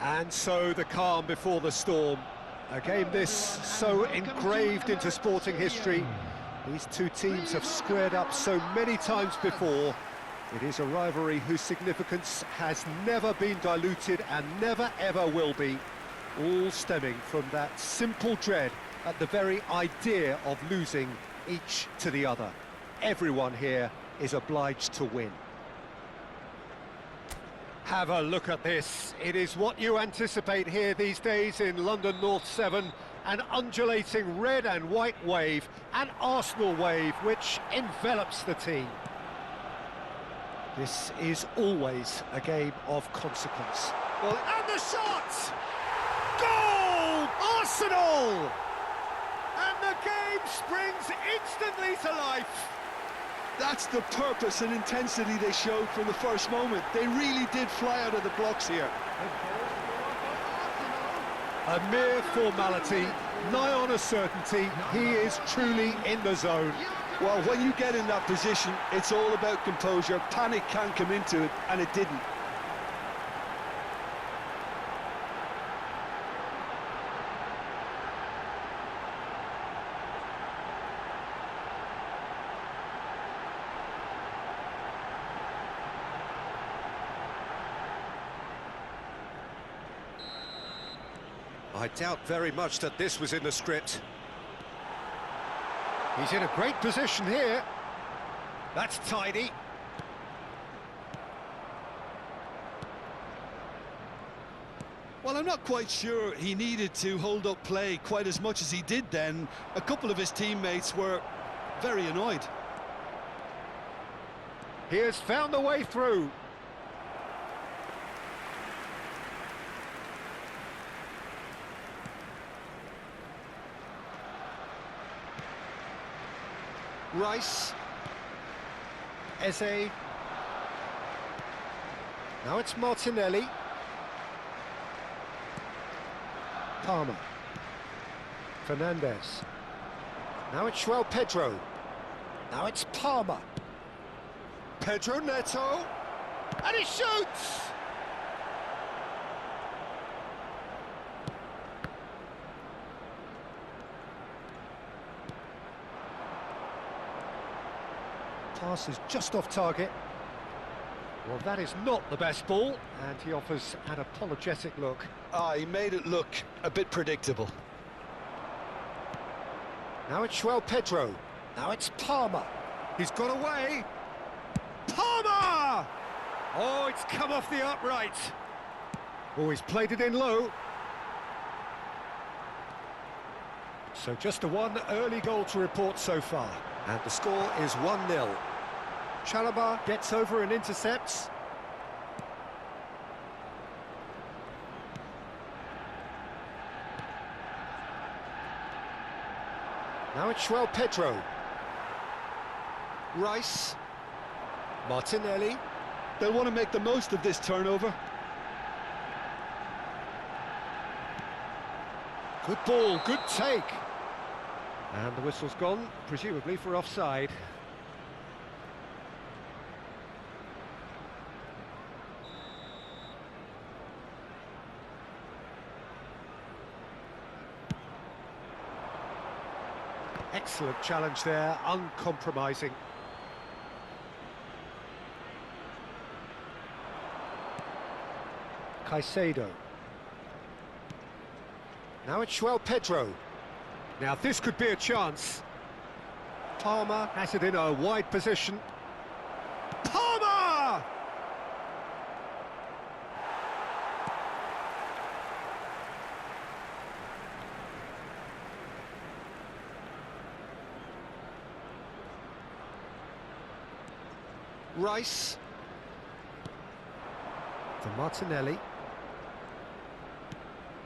And so the calm before the storm. A game this so engraved into sporting history. These two teams have squared up so many times before. It is a rivalry whose significance has never been diluted and never ever will be. All stemming from that simple dread at the very idea of losing each to the other. Everyone here is obliged to win. Have a look at this. It is what you anticipate here these days in London North 7. An undulating red and white wave, an Arsenal wave which envelops the team. This is always a game of consequence. Well, and the shot! Goal! Arsenal! And the game springs instantly to life. That's the purpose and intensity they showed from the first moment. They really did fly out of the blocks here. A mere formality, nigh on a certainty, he is truly in the zone. Well, when you get in that position, it's all about composure. Panic can come into it, and it didn't. I doubt very much that this was in the script. He's in a great position here. That's tidy. Well, I'm not quite sure he needed to hold up play quite as much as he did then. A couple of his teammates were very annoyed. He has found the way through. Rice. Eze. Now it's Martinelli. Palmer. Fernandez. Now it's João Pedro. Now it's Palmer. Pedro Neto. And he shoots! Pass is just off target. Well, that is not the best ball, and he offers an apologetic look. He made it look a bit predictable. Now it's João Pedro. Now it's Palmer. He's got away. Palmer! Oh, it's come off the upright. Oh, he's played it in low. So just a one early goal to report so far. And the score is 1-0. Chalobah gets over and intercepts. Now it's João Pedro. Rice. Martinelli. They'll want to make the most of this turnover. Good ball, good take. And the whistle's gone, presumably for offside. Excellent challenge there, uncompromising. Caicedo. Now it's João Pedro. Now this could be a chance. Palmer has it in a wide position. Palmer! Rice. For Martinelli.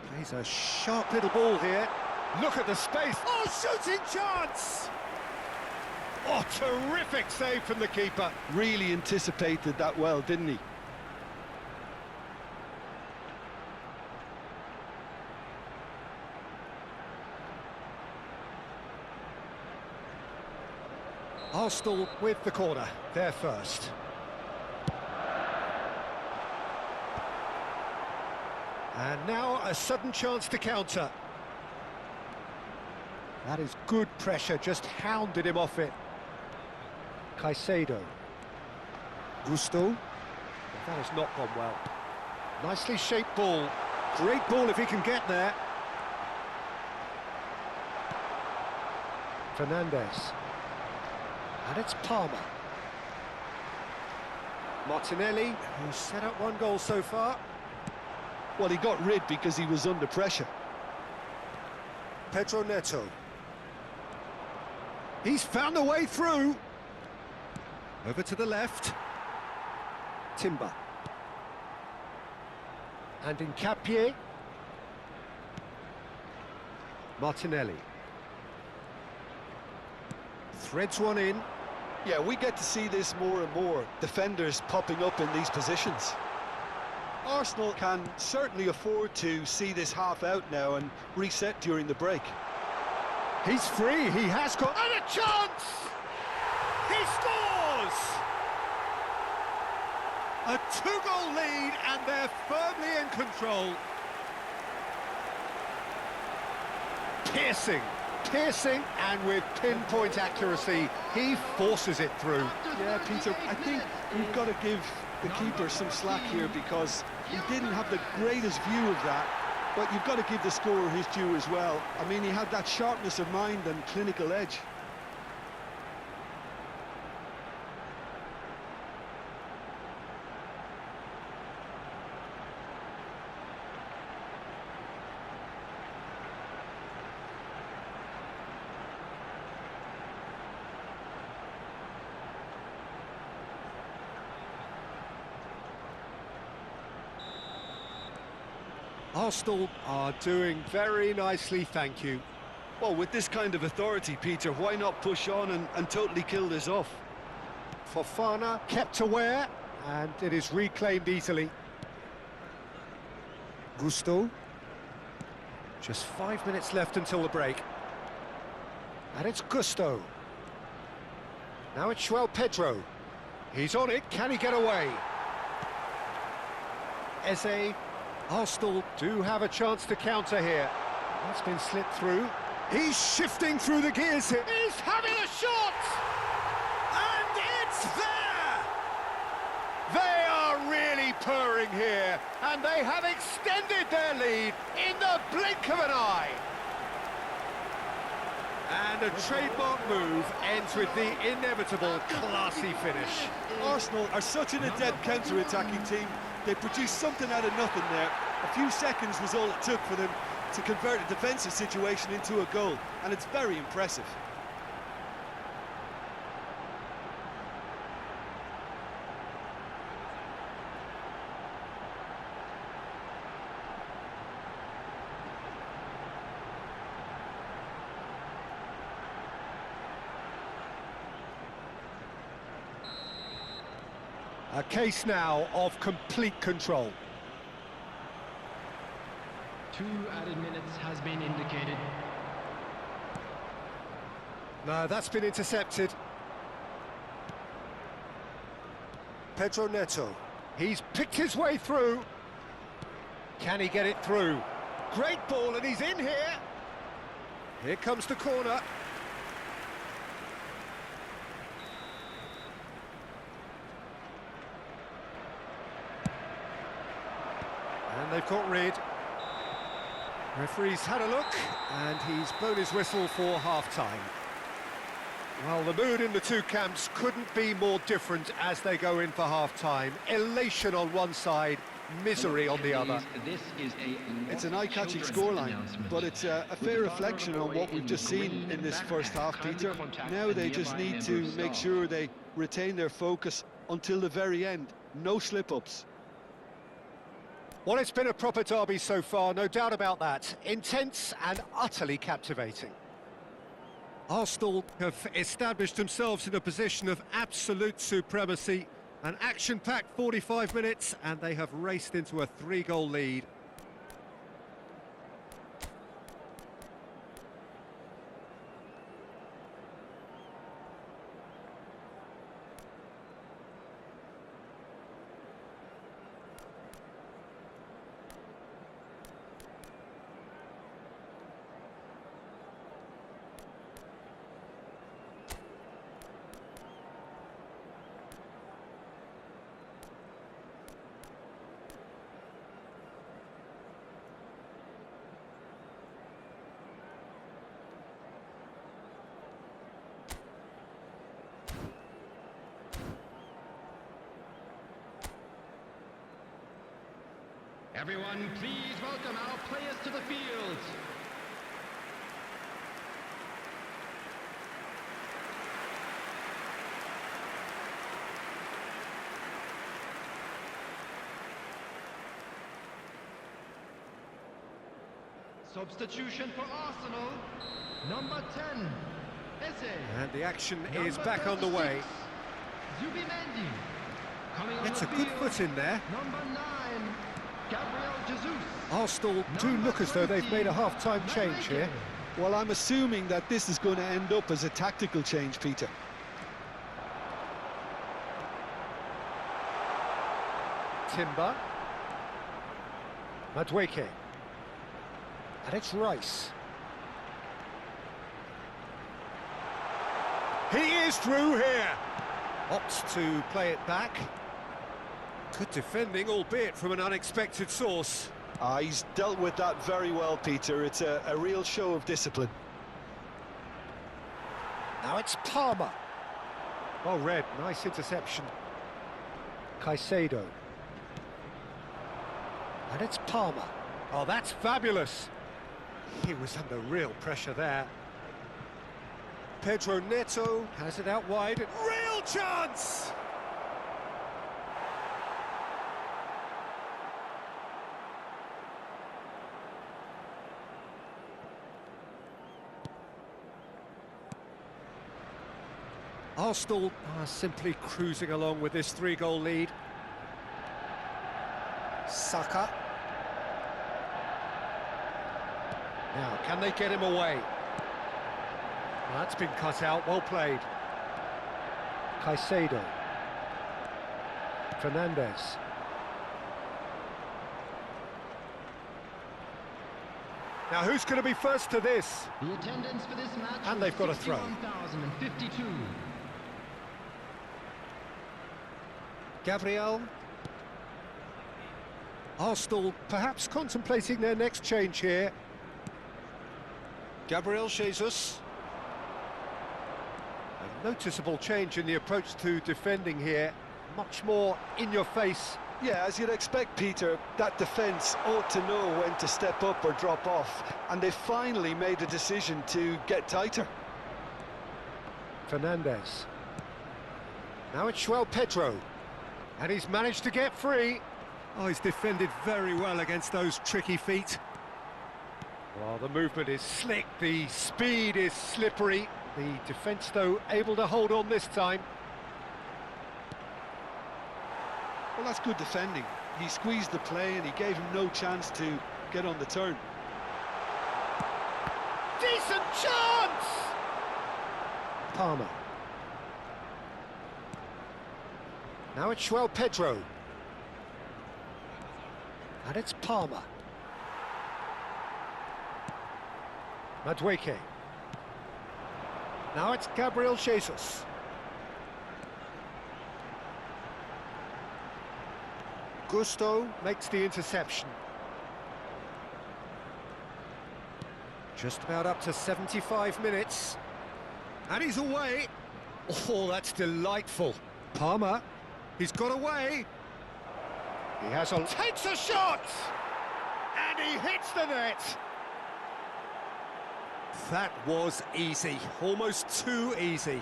Plays a sharp little ball here. Look at the space. Oh, shooting chance! Oh, terrific save from the keeper. Really anticipated that well, didn't he? Arsenal with the corner, they're first. And now a sudden chance to counter. That is good pressure, just hounded him off it. Caicedo. Gusto. That has not gone well. Nicely shaped ball. Great ball if he can get there. Fernandez. And it's Palmer. Martinelli, who's set up one goal so far. Well, he got rid because he was under pressure. Pedro Neto. He's found a way through. Over to the left. Timber. And E.M.P.E. Martinelli. Threads one in. Yeah, we get to see this more and more. Defenders popping up in these positions. Arsenal can certainly afford to see this half out now and reset during the break. He's free, he has got... And a chance! He scores! A two-goal lead and they're firmly in control. Piercing, and with pinpoint accuracy, he forces it through. Yeah, Peter, I think we've got to give the keeper some slack here because he didn't have the greatest view of that, but you've got to give the scorer his due as well. I mean, he had that sharpness of mind and clinical edge. Arsenal are doing very nicely, thank you. Well, with this kind of authority, Peter, why not push on and totally kill this off? Fofana kept aware, and it is reclaimed easily. Gusto. Just 5 minutes left until the break. And it's Gusto. Now it's João Pedro. He's on it, can he get away? Eze. Arsenal do have a chance to counter here. That's been slipped through. He's shifting through the gears here. He's having a shot! And it's there! They are really purring here, and they have extended their lead in the blink of an eye. And a trademark move ends with the inevitable classy finish. Arsenal are such an adept counter-attacking team. They produced something out of nothing there. A few seconds was all it took for them to convert a defensive situation into a goal, and it's very impressive. A case now of complete control. 2 added minutes has been indicated. No, that's been intercepted. Pedro Neto. He's picked his way through. Can he get it through? Great ball, and he's in here. Here comes the corner. And they've got rid. Referee's had a look, and he's blown his whistle for half-time. Well, the mood in the two camps couldn't be more different as they go in for half-time. Elation on one side, misery on the other. It's an eye-catching scoreline, but it's a fair reflection on what we've just seen in this first half, Peter. Now they just need to make sure they retain their focus until the very end. No slip-ups. Well, it's been a proper derby so far, no doubt about that. Intense and utterly captivating. Arsenal have established themselves in a position of absolute supremacy. An action-packed 45 minutes, and they have raced into a 3-goal lead. Everyone, please welcome our players to the field. Substitution for Arsenal, number 10, Eze. And the action is back on the way. Zubimendi. Coming on Gets the a good field, foot in there. number 9, Gabriel Jesus. Arsenal do look as though they've made a half-time change here. Well, I'm assuming that this is going to end up as a tactical change, Peter. Timber. Madueke. And it's Rice. He is through here. Opts to play it back. Good defending, albeit from an unexpected source. He's dealt with that very well, Peter. It's a real show of discipline. Now it's Palmer. Well read, nice interception. Caicedo. And it's Palmer. Oh, that's fabulous. He was under real pressure there. Pedro Neto has it out wide. Real chance! Arsenal are simply cruising along with this 3-goal lead. Saka. Now, can they get him away? Well, that's been cut out, well played. Caicedo. Fernandez. Now, who's going to be first to this? The attendance for this match And they've got a throw. 51,052. Gabriel. Arsenal perhaps contemplating their next change here. Gabriel Jesus. A noticeable change in the approach to defending here. Much more in your face. Yeah, as you'd expect, Peter, that defence ought to know when to step up or drop off, and they finally made a decision to get tighter. Fernandez. Now it's João Pedro. And he's managed to get free. Oh, he's defended very well against those tricky feet. Well, the movement is slick, the speed is slippery. The defence, though, able to hold on this time. Well, that's good defending. He squeezed the play and he gave him no chance to get on the turn. Decent chance! Palmer. Now it's João Pedro. And it's Palmer. Madueke. Now it's Gabriel Jesus. Gusto makes the interception. Just about up to 75 minutes. And he's away. Oh, that's delightful. Palmer, he's got away. He has a... takes a shot! And he hits the net. That was easy, almost too easy.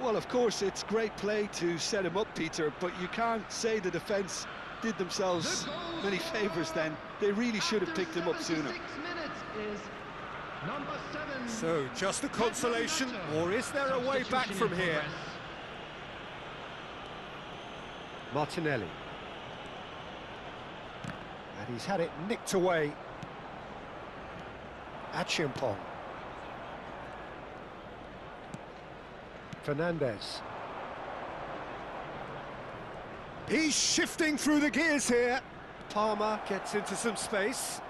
Well, of course, it's great play to set him up, Peter, but you can't say the defence did themselves many favours then. They really should have picked him up sooner. So, just a consolation, or is there a way back from here? Martinelli. And he's had it nicked away. E.M.P.E. Fernandez. He's shifting through the gears here. Palmer gets into some space.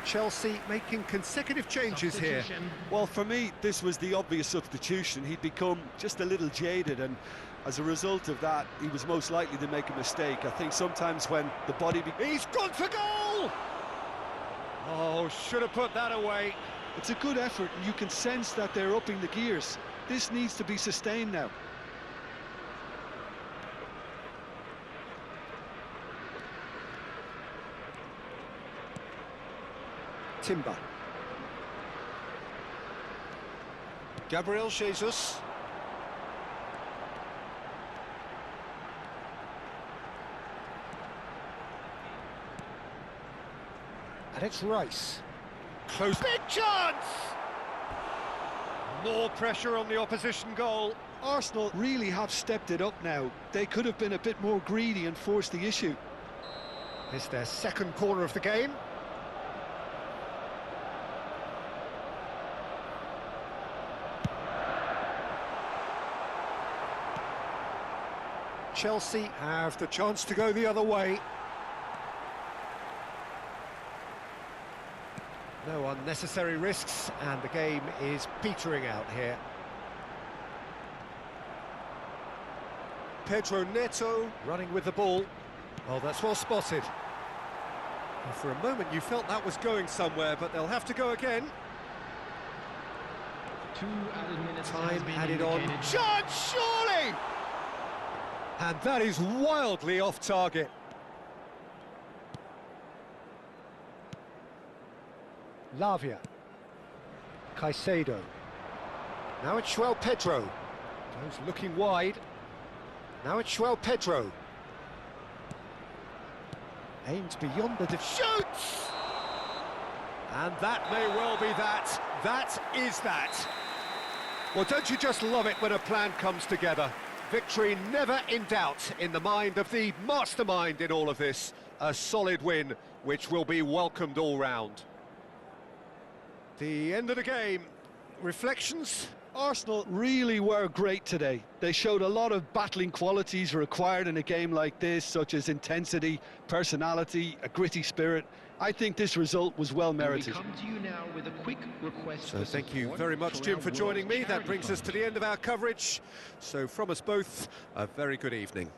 Chelsea making consecutive changes here. Well, for me, this was the obvious substitution. He'd become just a little jaded, and as a result of that, he was most likely to make a mistake. I think sometimes when the body... He's gone for goal! Oh, should have put that away. It's a good effort, and you can sense that they're upping the gears. This needs to be sustained now. Timber. Gabriel Jesus. And it's Rice. Close. Big chance! More pressure on the opposition goal. Arsenal really have stepped it up now. They could have been a bit more greedy and forced the issue. It's their second corner of the game. Chelsea have the chance to go the other way. No unnecessary risks, and the game is petering out here. Pedro Neto running with the ball. Oh, that's well spotted. Well, for a moment you felt that was going somewhere, but they'll have to go again. 2 added minutes Time added on. Chance, surely! And that is wildly off target. Lavia. Caicedo. Now it's João Pedro. Those looking wide. Now it's João Pedro. Aims beyond the shoots! And that may well be that. That is that. Well, don't you just love it when a plan comes together? Victory never in doubt in the mind of the mastermind in all of this. A solid win, which will be welcomed all round. The end of the game. Reflections? Arsenal really were great today. They showed a lot of battling qualities required in a game like this, such as intensity, personality, a gritty spirit. I think this result was well merited. We come to you now with a quick request. So thank you very much, Jim, for joining me. That brings us to the end of our coverage. So from us both, a very good evening.